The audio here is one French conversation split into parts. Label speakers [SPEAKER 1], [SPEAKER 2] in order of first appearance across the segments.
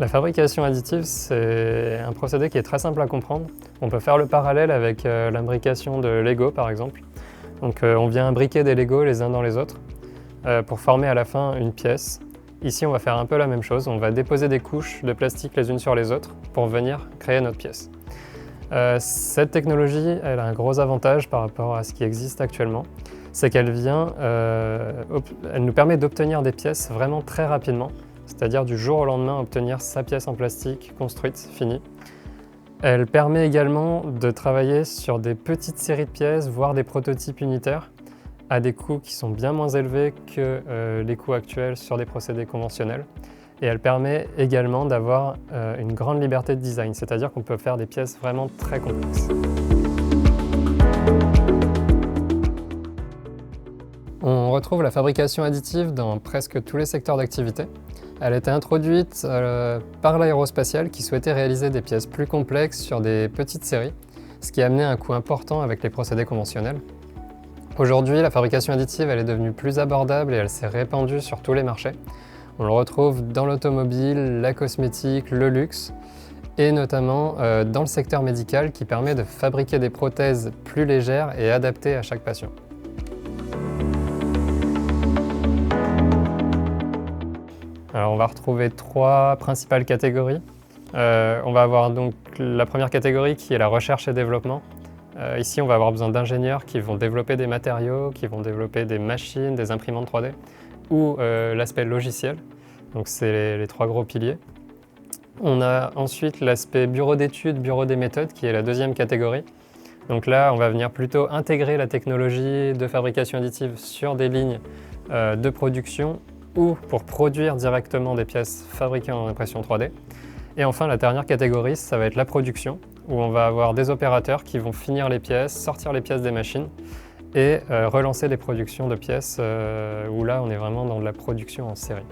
[SPEAKER 1] La fabrication additive, c'est un procédé qui est très simple à comprendre. On peut faire le parallèle avec l'imbrication de Lego par exemple. Donc on vient imbriquer des Lego les uns dans les autres pour former à la fin une pièce. Ici on va faire un peu la même chose, on va déposer des couches de plastique les unes sur les autres pour venir créer notre pièce. Cette technologie, elle a un gros avantage par rapport à ce qui existe actuellement, c'est qu'elle elle nous permet d'obtenir des pièces vraiment très rapidement, c'est-à-dire du jour au lendemain obtenir sa pièce en plastique construite, finie. Elle permet également de travailler sur des petites séries de pièces, voire des prototypes unitaires, à des coûts qui sont bien moins élevés que les coûts actuels sur des procédés conventionnels. Et elle permet également d'avoir une grande liberté de design, c'est-à-dire qu'on peut faire des pièces vraiment très complexes. On retrouve la fabrication additive dans presque tous les secteurs d'activité. Elle a été introduite par l'aérospatiale qui souhaitait réaliser des pièces plus complexes sur des petites séries, ce qui a amené un coût important avec les procédés conventionnels. Aujourd'hui, la fabrication additive elle est devenue plus abordable et elle s'est répandue sur tous les marchés. On le retrouve dans l'automobile, la cosmétique, le luxe et notamment dans le secteur médical qui permet de fabriquer des prothèses plus légères et adaptées à chaque patient. Alors on va retrouver trois principales catégories. On va avoir donc la première catégorie qui est la recherche et développement. Ici on va avoir besoin d'ingénieurs qui vont développer des matériaux, qui vont développer des machines, des imprimantes 3D ou l'aspect logiciel. Donc c'est les trois gros piliers. On a ensuite l'aspect bureau d'études, bureau des méthodes qui est la deuxième catégorie. Donc là on va venir plutôt intégrer la technologie de fabrication additive sur des lignes de production ou pour produire directement des pièces fabriquées en impression 3D. Et enfin, la dernière catégorie, ça va être la production, où on va avoir des opérateurs qui vont finir les pièces, sortir les pièces des machines et relancer les productions de pièces, où là, on est vraiment dans de la production en série.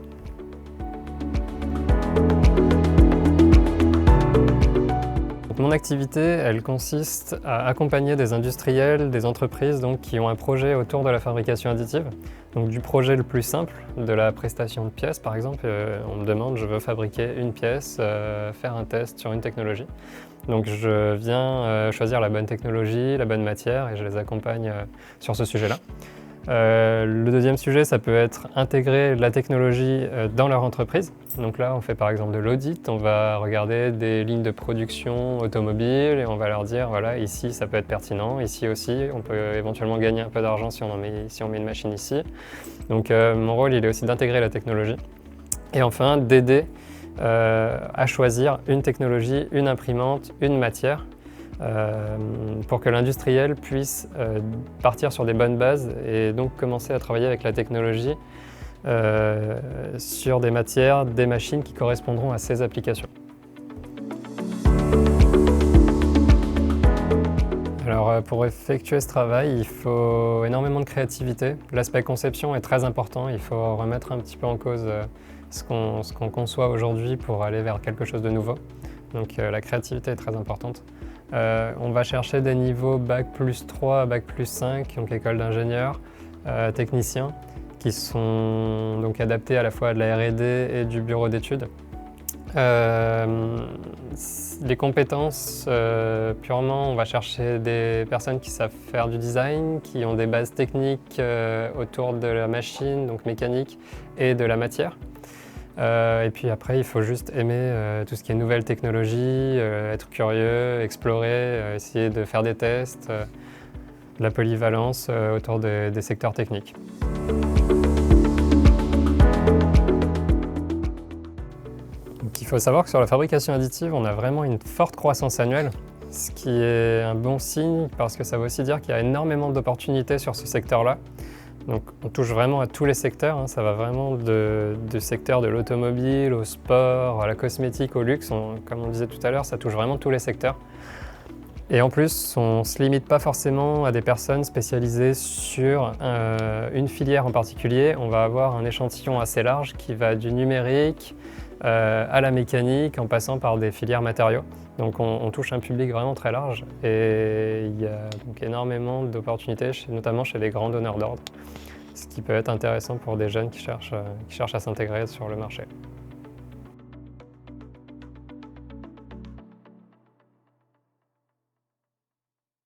[SPEAKER 1] Mon activité, elle consiste à accompagner des industriels, des entreprises donc, qui ont un projet autour de la fabrication additive. Donc du projet le plus simple, de la prestation de pièces par exemple, on me demande je veux fabriquer une pièce, faire un test sur une technologie. Donc je viens choisir la bonne technologie, la bonne matière et je les accompagne sur ce sujet-là. Le deuxième sujet, ça peut être intégrer la technologie dans leur entreprise. Donc là, on fait par exemple de l'audit, on va regarder des lignes de production automobile et on va leur dire, voilà, ici ça peut être pertinent, ici aussi, on peut éventuellement gagner un peu d'argent si on met une machine ici. Donc mon rôle, il est aussi d'intégrer la technologie. Et enfin, d'aider à choisir une technologie, une imprimante, une matière, pour que l'industriel puisse partir sur des bonnes bases et donc commencer à travailler avec la technologie sur des matières, des machines qui correspondront à ses applications. Alors pour effectuer ce travail, il faut énormément de créativité. L'aspect conception est très important, il faut remettre un petit peu en cause ce qu'on conçoit aujourd'hui pour aller vers quelque chose de nouveau. Donc la créativité est très importante. On va chercher des niveaux Bac+3 à Bac+5, donc école d'ingénieurs, techniciens, qui sont donc adaptés à la fois à de la R&D et du bureau d'études. Les compétences, purement, on va chercher des personnes qui savent faire du design, qui ont des bases techniques autour de la machine, donc mécanique, et de la matière. Et puis après, il faut juste aimer tout ce qui est nouvelles technologies, être curieux, explorer, essayer de faire des tests, de la polyvalence autour des secteurs techniques. Donc, il faut savoir que sur la fabrication additive, on a vraiment une forte croissance annuelle, ce qui est un bon signe parce que ça veut aussi dire qu'il y a énormément d'opportunités sur ce secteur-là. Donc on touche vraiment à tous les secteurs, hein. Ça va vraiment du secteur de l'automobile, au sport, à la cosmétique, au luxe. Comme on disait tout à l'heure, ça touche vraiment tous les secteurs. Et en plus, on ne se limite pas forcément à des personnes spécialisées sur une filière en particulier. On va avoir un échantillon assez large qui va du numérique à la mécanique en passant par des filières matériaux. Donc on touche un public vraiment très large et il y a donc énormément d'opportunités, notamment chez les grands donneurs d'ordre, ce qui peut être intéressant pour des jeunes qui cherchent à s'intégrer sur le marché.